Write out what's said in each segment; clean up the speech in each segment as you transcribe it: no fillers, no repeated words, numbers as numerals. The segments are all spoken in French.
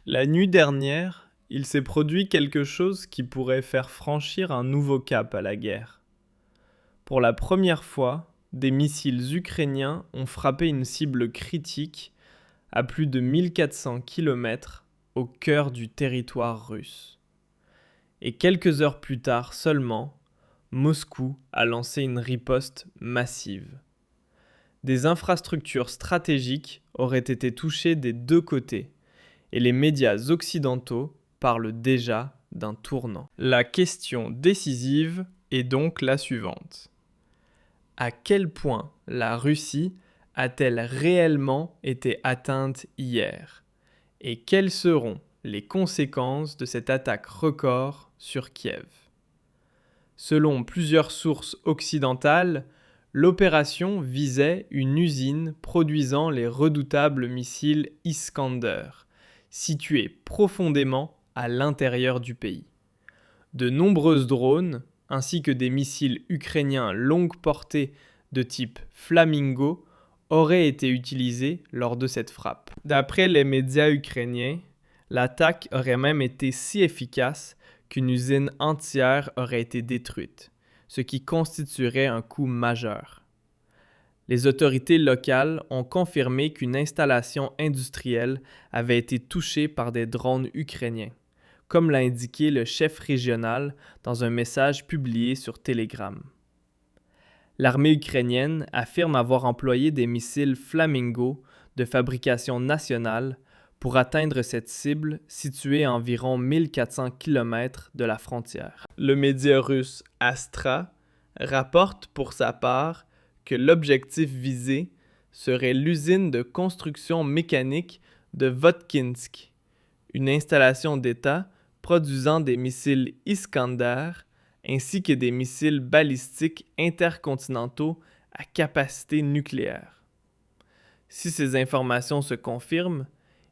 La nuit dernière, il s'est produit quelque chose qui pourrait faire franchir un nouveau cap à la guerre. Pour la première fois, des missiles ukrainiens ont frappé une cible critique à plus de 1400 km au cœur du territoire russe. Et quelques heures plus tard seulement, Moscou a lancé une riposte massive. Des infrastructures stratégiques auraient été touchées des deux côtés, et les médias occidentaux parlent déjà d'un tournant. La question décisive est donc la suivante. À quel point la Russie a-t-elle réellement été atteinte hier? Et quelles seront les conséquences de cette attaque record sur Kiev? Selon plusieurs sources occidentales, l'opération visait une usine produisant les redoutables missiles Iskander, située profondément à l'intérieur du pays. De nombreux drones, ainsi que des missiles ukrainiens longue portée de type Flamingo, auraient été utilisés lors de cette frappe. D'après les médias ukrainiens, l'attaque aurait même été si efficace qu'une usine entière aurait été détruite, ce qui constituerait un coup majeur. Les autorités locales ont confirmé qu'une installation industrielle avait été touchée par des drones ukrainiens, comme l'a indiqué le chef régional dans un message publié sur Telegram. L'armée ukrainienne affirme avoir employé des missiles Flamingo de fabrication nationale pour atteindre cette cible située à environ 1400 km de la frontière. Le média russe Astra rapporte pour sa part que l'objectif visé serait l'usine de construction mécanique de Votkinsk, une installation d'État produisant des missiles Iskander ainsi que des missiles balistiques intercontinentaux à capacité nucléaire. Si ces informations se confirment,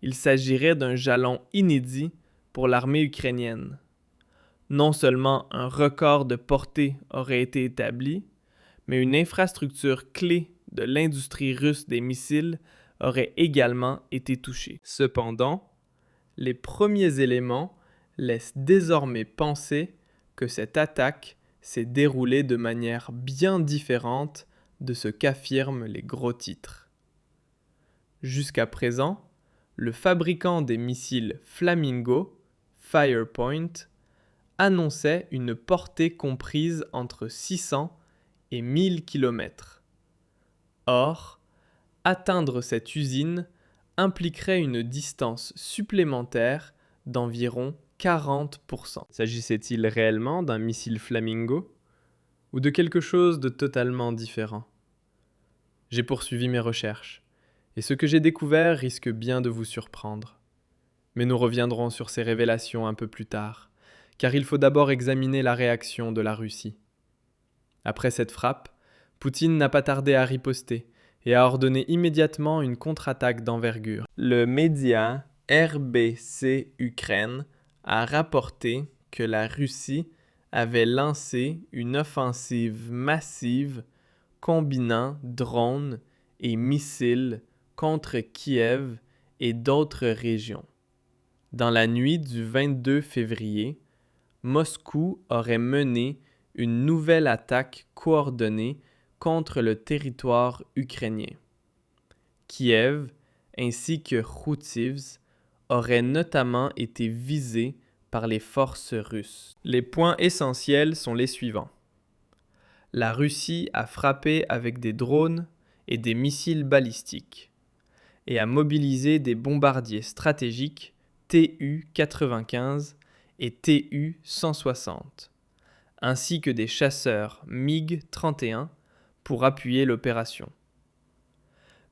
il s'agirait d'un jalon inédit pour l'armée ukrainienne. Non seulement un record de portée aurait été établi, mais une infrastructure clé de l'industrie russe des missiles aurait également été touchée. Cependant, les premiers éléments laissent désormais penser que cette attaque s'est déroulée de manière bien différente de ce qu'affirment les gros titres. Jusqu'à présent, le fabricant des missiles Flamingo, Firepoint, annonçait une portée comprise entre 600 et 1000 km. Or, atteindre cette usine impliquerait une distance supplémentaire d'environ 40%. S'agissait-il réellement d'un missile Flamingo ou de quelque chose de totalement différent? J'ai poursuivi mes recherches, et ce que j'ai découvert risque bien de vous surprendre. Mais nous reviendrons sur ces révélations un peu plus tard, car il faut d'abord examiner la réaction de la Russie. Après cette frappe, Poutine n'a pas tardé à riposter et a ordonné immédiatement une contre-attaque d'envergure. Le média RBC Ukraine a rapporté que la Russie avait lancé une offensive massive combinant drones et missiles contre Kiev et d'autres régions. Dans la nuit du 22 février, Moscou aurait mené une nouvelle attaque coordonnée contre le territoire ukrainien. Kiev ainsi que Kharkiv auraient notamment été visés par les forces russes. Les points essentiels sont les suivants. La Russie a frappé avec des drones et des missiles balistiques et a mobilisé des bombardiers stratégiques Tu-95 et Tu-160, ainsi que des chasseurs MiG-31 pour appuyer l'opération.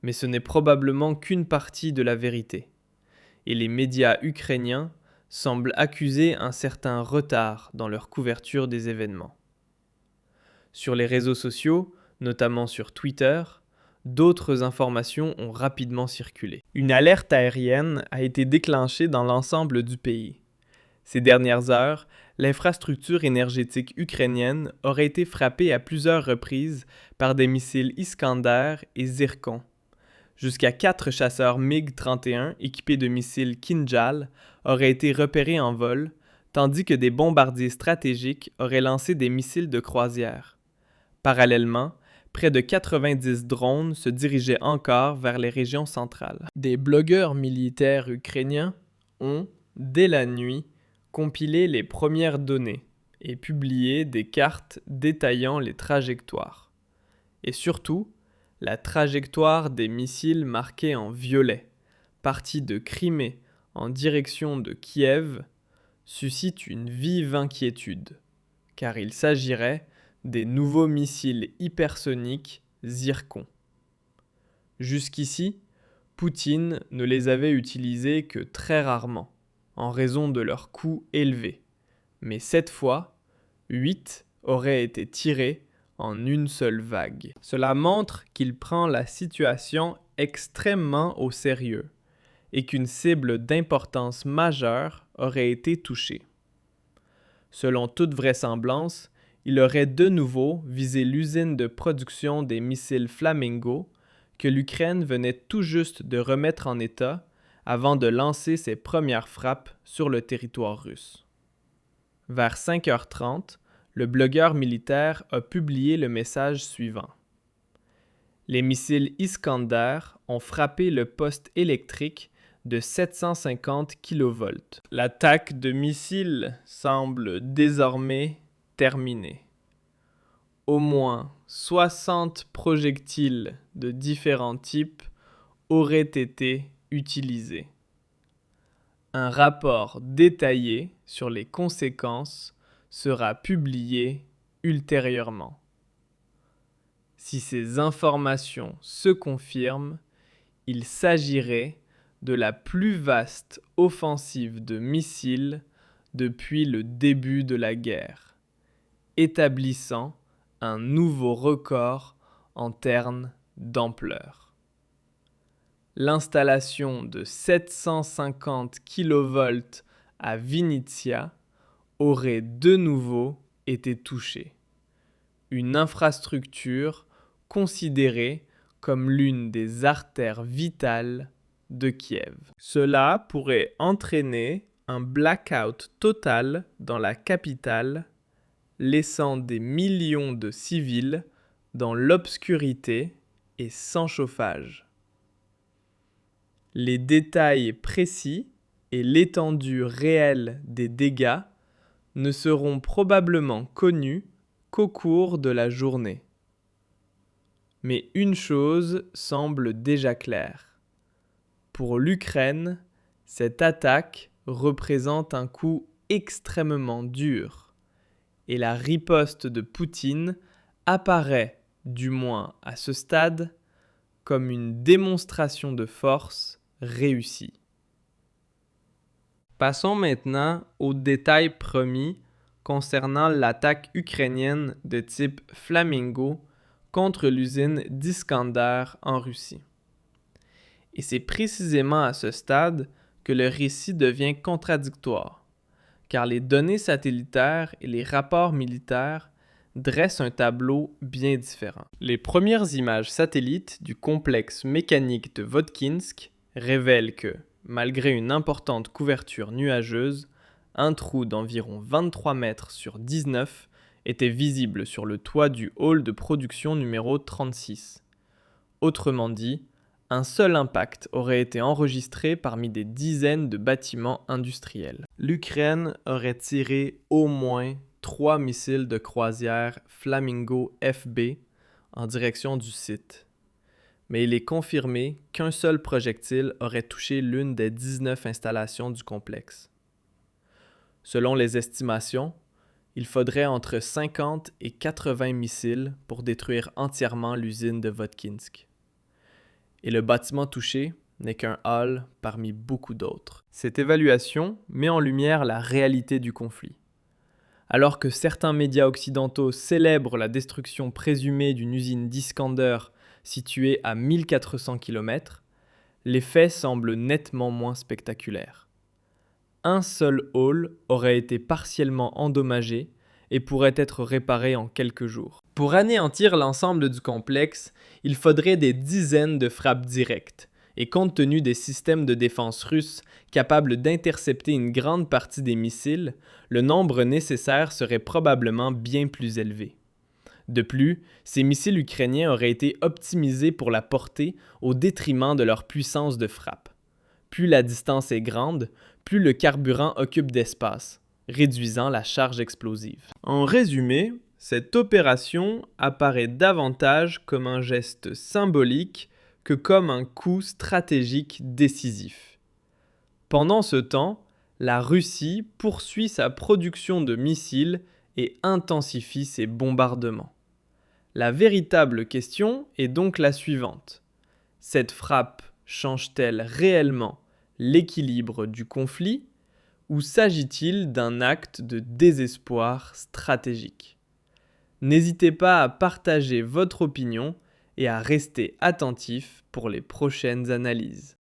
Mais ce n'est probablement qu'une partie de la vérité, et les médias ukrainiens semblent accuser un certain retard dans leur couverture des événements. Sur les réseaux sociaux, notamment sur Twitter, d'autres informations ont rapidement circulé. Une alerte aérienne a été déclenchée dans l'ensemble du pays. Ces dernières heures, l'infrastructure énergétique ukrainienne aurait été frappée à plusieurs reprises par des missiles Iskander et Zircon. Jusqu'à 4 chasseurs MiG-31 équipés de missiles Kinjal auraient été repérés en vol, tandis que des bombardiers stratégiques auraient lancé des missiles de croisière. Parallèlement, près de 90 drones se dirigeaient encore vers les régions centrales. Des blogueurs militaires ukrainiens ont, dès la nuit, compilé les premières données et publié des cartes détaillant les trajectoires. Et surtout, la trajectoire des missiles marqués en violet, partis de Crimée en direction de Kiev, suscite une vive inquiétude, car il s'agirait des nouveaux missiles hypersoniques Zircon. Jusqu'ici, Poutine ne les avait utilisés que très rarement, en raison de leur coût élevé. Mais cette fois, 8 auraient été tirés en une seule vague. Cela montre qu'il prend la situation extrêmement au sérieux et qu'une cible d'importance majeure aurait été touchée. Selon toute vraisemblance, il aurait de nouveau visé l'usine de production des missiles Flamingo que l'Ukraine venait tout juste de remettre en état avant de lancer ses premières frappes sur le territoire russe. Vers 5h30, le blogueur militaire a publié le message suivant. Les missiles Iskander ont frappé le poste électrique de 750 kV. L'attaque de missiles semble désormais terminée. Au moins 60 projectiles de différents types auraient été utilisés. Un rapport détaillé sur les conséquences sera publié ultérieurement. Si ces informations se confirment, il s'agirait de la plus vaste offensive de missiles depuis le début de la guerre, établissant un nouveau record en termes d'ampleur. L'installation de 750 kV à Vinnytsia aurait de nouveau été touchée. Une infrastructure considérée comme l'une des artères vitales de Kiev. Cela pourrait entraîner un blackout total dans la capitale, laissant des millions de civils dans l'obscurité et sans chauffage. Les détails précis et l'étendue réelle des dégâts ne seront probablement connus qu'au cours de la journée. Mais une chose semble déjà claire. Pour l'Ukraine, cette attaque représente un coup extrêmement dur et la riposte de Poutine apparaît, du moins à ce stade, comme une démonstration de force réussie. Passons maintenant aux détails promis concernant l'attaque ukrainienne de type Flamingo contre l'usine d'Iskander en Russie. Et c'est précisément à ce stade que le récit devient contradictoire, car les données satellitaires et les rapports militaires dressent un tableau bien différent. Les premières images satellites du complexe mécanique de Votkinsk révèlent que, malgré une importante couverture nuageuse, un trou d'environ 23 mètres sur 19 était visible sur le toit du hall de production numéro 36. Autrement dit, un seul impact aurait été enregistré parmi des dizaines de bâtiments industriels. L'Ukraine aurait tiré au moins 3 missiles de croisière Flamingo FB en direction du site. Mais il est confirmé qu'un seul projectile aurait touché l'une des 19 installations du complexe. Selon les estimations, il faudrait entre 50 et 80 missiles pour détruire entièrement l'usine de Votkinsk. Et le bâtiment touché n'est qu'un hall parmi beaucoup d'autres. Cette évaluation met en lumière la réalité du conflit. Alors que certains médias occidentaux célèbrent la destruction présumée d'une usine d'Iskander située à 1400 km, les faits semblent nettement moins spectaculaires. Un seul hall aurait été partiellement endommagé et pourrait être réparé en quelques jours. Pour anéantir l'ensemble du complexe, il faudrait des dizaines de frappes directes, et compte tenu des systèmes de défense russes capables d'intercepter une grande partie des missiles, le nombre nécessaire serait probablement bien plus élevé. De plus, ces missiles ukrainiens auraient été optimisés pour la portée au détriment de leur puissance de frappe. Plus la distance est grande, plus le carburant occupe d'espace, réduisant la charge explosive. En résumé, cette opération apparaît davantage comme un geste symbolique que comme un coup stratégique décisif. Pendant ce temps, la Russie poursuit sa production de missiles et intensifie ses bombardements. La véritable question est donc la suivante. Cette frappe change-t-elle réellement l'équilibre du conflit ou s'agit-il d'un acte de désespoir stratégique ? N'hésitez pas à partager votre opinion et à rester attentif pour les prochaines analyses.